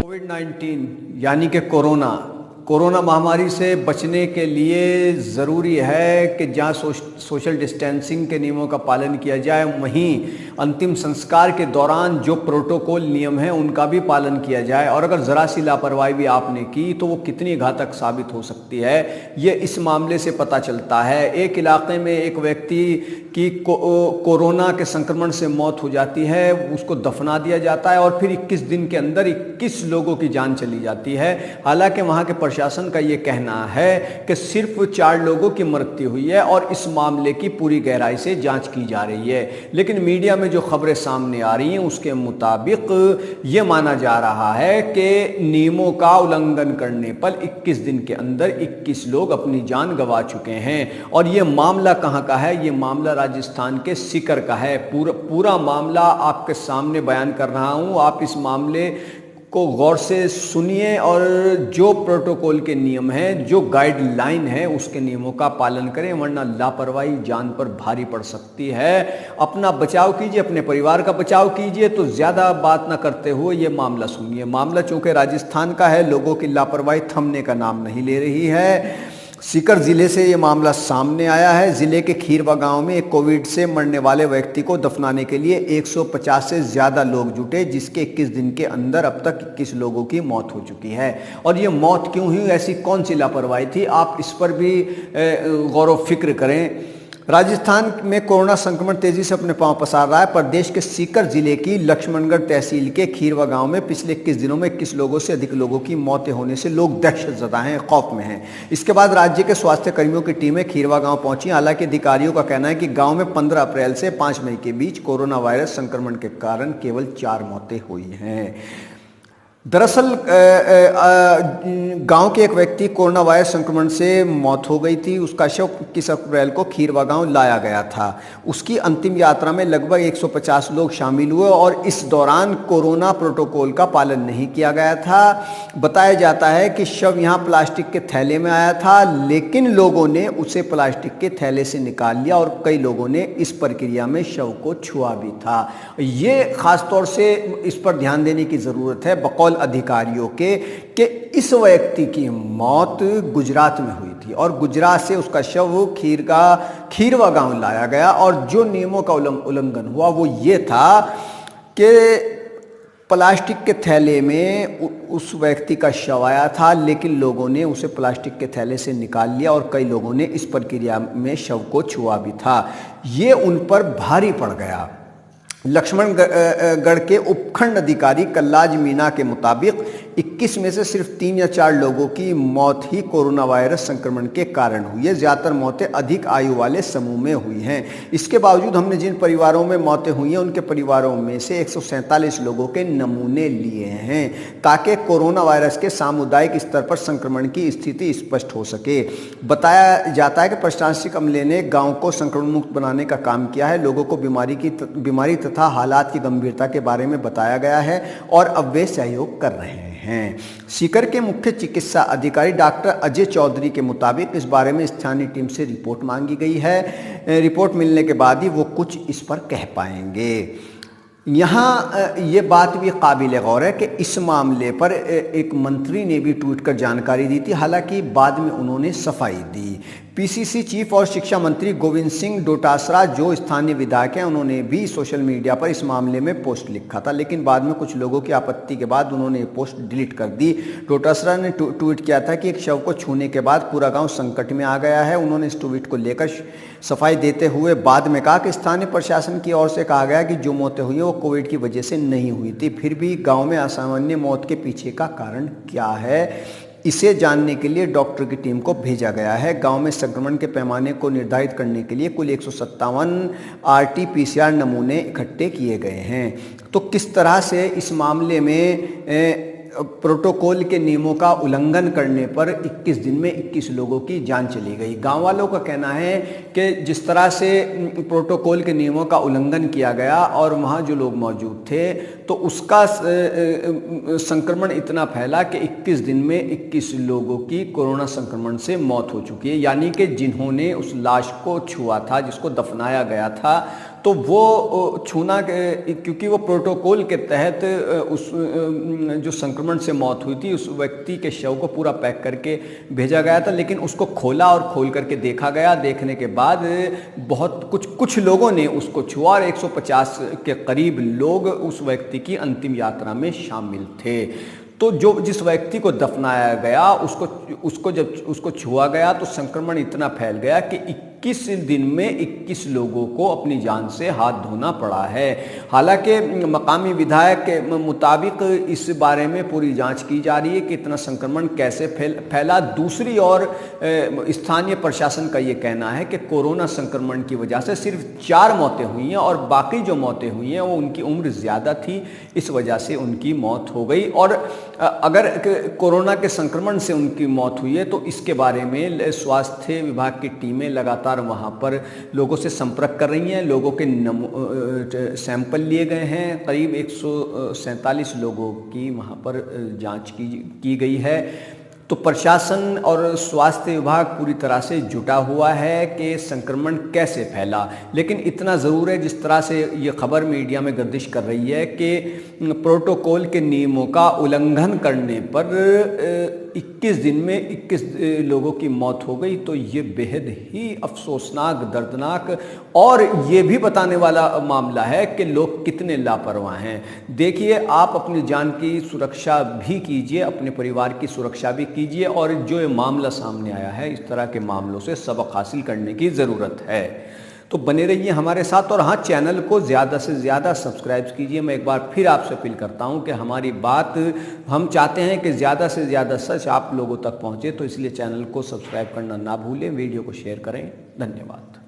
कोविड-19 यानी कि कोरोना महामारी से बचने के लिए ज़रूरी है कि जहाँ सोशल डिस्टेंसिंग के नियमों का पालन किया जाए, वहीं अंतिम संस्कार के दौरान जो प्रोटोकॉल नियम हैं उनका भी पालन किया जाए। और अगर ज़रा सी लापरवाही भी आपने की तो वो कितनी घातक साबित हो सकती है, ये इस मामले से पता चलता है। एक इलाके में एक व्यक्ति की कोरोना के संक्रमण से मौत हो जाती है, उसको दफना दिया जाता है और फिर 21 दिन के अंदर 21 लोगों की जान चली जाती है। हालांकि वहाँ के प्रशासन का ये कहना है कि सिर्फ 4 लोगों की मृत्यु हुई है और इस मामले की पूरी गहराई से जांच की जा रही है। लेकिन मीडिया में जो खबरें सामने आ रही हैं उसके मुताबिक ये माना जा रहा है कि नियमों का उल्लंघन करने पर 21 दिन के अंदर 21 लोग अपनी जान गंवा चुके हैं। और ये मामला कहाँ का है? ये मामला राजस्थान के सीकर का है। पूरा मामला आपके सामने बयान कर रहा हूँ, आप इस मामले को गौर से सुनिए और जो प्रोटोकॉल के नियम हैं, जो गाइडलाइन है, उसके नियमों का पालन करें, वरना लापरवाही जान पर भारी पड़ सकती है। अपना बचाव कीजिए, अपने परिवार का बचाव कीजिए। तो ज़्यादा बात ना करते हुए ये मामला सुनिए। मामला चूँकि राजस्थान का है, लोगों की लापरवाही थमने का नाम नहीं ले रही है। सीकर जिले से ये मामला सामने आया है। जिले के खीरवा गांव में एक कोविड से मरने वाले व्यक्ति को दफनाने के लिए 150 से ज़्यादा लोग जुटे, जिसके 21 दिन के अंदर अब तक 21 लोगों की मौत हो चुकी है। और ये मौत क्यों हुई, ऐसी कौन सी लापरवाही थी, आप इस पर भी गौर व फिक्र करें। राजस्थान में कोरोना संक्रमण तेजी से अपने पांव पसार रहा है। प्रदेश के सीकर जिले की लक्ष्मणगढ़ तहसील के खीरवा गांव में पिछले 21 दिनों में 21 लोगों से अधिक लोगों की मौतें होने से लोग दहशतज़दा हैं, खौफ में हैं। इसके बाद राज्य के स्वास्थ्य कर्मियों की टीमें खीरवा गांव पहुंची। हालांकि अधिकारियों का कहना है कि गांव में 15 अप्रैल से 5 मई के बीच कोरोना वायरस संक्रमण के कारण केवल 4 मौतें हुई हैं। दरअसल गांव के एक व्यक्ति कोरोना वायरस संक्रमण से मौत हो गई थी। उसका शव 21 अप्रैल को खीरवा गांव लाया गया था। उसकी अंतिम यात्रा में लगभग 150 लोग शामिल हुए और इस दौरान कोरोना प्रोटोकॉल का पालन नहीं किया गया था। बताया जाता है कि शव यहां प्लास्टिक के थैले में आया था, लेकिन लोगों ने उसे प्लास्टिक के थैले से निकाल लिया और कई लोगों ने इस प्रक्रिया में शव को छुआ भी था। ये खासतौर से इस पर ध्यान देने की ज़रूरत है बकौल अधिकारियों के कि इस व्यक्ति की मौत गुजरात में हुई थी और गुजरात से उसका शव खीरवा गांव लाया गया। और जो नियमों का उल्लंघन हुआ वो ये था कि प्लास्टिक के थैले में उस व्यक्ति का शव आया था, लेकिन लोगों ने उसे प्लास्टिक के थैले से निकाल लिया और कई लोगों ने इस प्रक्रिया में शव को छुआ भी था। ये उन पर भारी पड़ गया। लक्ष्मणगढ़ के उपखंड अधिकारी कल्लाज मीना के मुताबिक 21 में से सिर्फ 3 या 4 लोगों की मौत ही कोरोना वायरस संक्रमण के कारण हुई है। ज़्यादातर मौतें अधिक आयु वाले समूह में हुई हैं। इसके बावजूद हमने जिन परिवारों में मौतें हुई हैं उनके परिवारों में से 147 लोगों के नमूने लिए हैं ताकि कोरोना वायरस के सामुदायिक स्तर पर संक्रमण की स्थिति स्पष्ट हो सके। बताया जाता है कि प्रशासनिक अमले ने गाँव को संक्रमण मुक्त बनाने का काम किया है। लोगों को बीमारी तथा हालात की गंभीरता के बारे में बताया गया है और अब वे सहयोग कर रहे हैं। सीकर के मुख्य चिकित्सा अधिकारी डॉक्टर अजय चौधरी के मुताबिक इस बारे में स्थानीय टीम से रिपोर्ट मांगी गई है। रिपोर्ट मिलने के बाद ही वो कुछ इस पर कह पाएंगे। यहाँ ये बात भी काबिल गौर है कि इस मामले पर एक मंत्री ने भी ट्वीट कर जानकारी दी थी, हालांकि बाद में उन्होंने सफाई दी। पीसीसी चीफ और शिक्षा मंत्री गोविंद सिंह डोटासरा जो स्थानीय विधायक हैं, उन्होंने भी सोशल मीडिया पर इस मामले में पोस्ट लिखा था, लेकिन बाद में कुछ लोगों की आपत्ति के बाद उन्होंने पोस्ट डिलीट कर दी। डोटासरा ने ट्वीट किया था कि एक शव को छूने के बाद पूरा गांव संकट में आ गया है। उन्होंने इस ट्वीट को लेकर सफाई देते हुए बाद में कहा कि स्थानीय प्रशासन की ओर से कहा गया कि जो मौतें हुई वो कोविड की वजह से नहीं हुई थी। फिर भी गाँव में असामान्य मौत के पीछे का कारण क्या है, इसे जानने के लिए डॉक्टर की टीम को भेजा गया है। गांव में संक्रमण के पैमाने को निर्धारित करने के लिए कुल 157 RT-PCR नमूने इकट्ठे किए गए हैं। तो किस तरह से इस मामले में प्रोटोकॉल के नियमों का उल्लंघन करने पर 21 दिन में 21 लोगों की जान चली गई। गांव वालों का कहना है कि जिस तरह से प्रोटोकॉल के नियमों का उल्लंघन किया गया और वहां जो लोग मौजूद थे तो उसका संक्रमण इतना फैला कि 21 दिन में 21 लोगों की कोरोना संक्रमण से मौत हो चुकी है। यानी कि जिन्होंने उस लाश को छुआ था, जिसको दफनाया गया था, तो वो छूना क्योंकि वो प्रोटोकॉल के तहत उस जो संक्रमण से मौत हुई थी उस व्यक्ति के शव को पूरा पैक करके भेजा गया था, लेकिन उसको खोला और खोल करके देखा गया। देखने के बाद बहुत कुछ लोगों ने उसको छुआ और 150 के करीब लोग उस व्यक्ति की अंतिम यात्रा में शामिल थे। तो जिस व्यक्ति को दफनाया गया जब उसको छुआ गया तो संक्रमण इतना फैल गया कि 21 दिन में 21 लोगों को अपनी जान से हाथ धोना पड़ा है। हालांकि मकामी विधायक के मुताबिक इस बारे में पूरी जांच की जा रही है कि इतना संक्रमण कैसे फैला। दूसरी ओर स्थानीय प्रशासन का ये कहना है कि कोरोना संक्रमण की वजह से सिर्फ 4 मौतें हुई हैं और बाकी जो मौतें हुई हैं वो उनकी उम्र ज़्यादा थी, इस वजह से उनकी मौत हो गई। और अगर कोरोना के संक्रमण से उनकी मौत हुई है तो इसके बारे में स्वास्थ्य विभाग की टीमें लगातार वहाँ पर लोगों से संपर्क कर रही हैं। लोगों के सैंपल लिए गए हैं, करीब 147 लोगों की वहाँ पर जांच की गई है। तो प्रशासन और स्वास्थ्य विभाग पूरी तरह से जुटा हुआ है कि संक्रमण कैसे फैला। लेकिन इतना ज़रूर है, जिस तरह से ये खबर मीडिया में गर्दिश कर रही है कि प्रोटोकॉल के नियमों का उल्लंघन करने पर 21 दिन में 21 लोगों की मौत हो गई, तो ये बेहद ही अफसोसनाक, दर्दनाक और ये भी बताने वाला मामला है कि लोग कितने लापरवाह हैं। देखिए, आप अपनी जान की सुरक्षा भी कीजिए, अपने परिवार की सुरक्षा भी कीजिए और जो ये मामला सामने आया है, इस तरह के मामलों से सबक हासिल करने की ज़रूरत है। तो बने रहिए हमारे साथ और हाँ, चैनल को ज़्यादा से ज़्यादा सब्सक्राइब कीजिए। मैं एक बार फिर आपसे अपील करता हूँ कि हमारी बात हम चाहते हैं कि ज़्यादा से ज़्यादा सच आप लोगों तक पहुँचे, तो इसलिए चैनल को सब्सक्राइब करना ना भूलें, वीडियो को शेयर करें। धन्यवाद।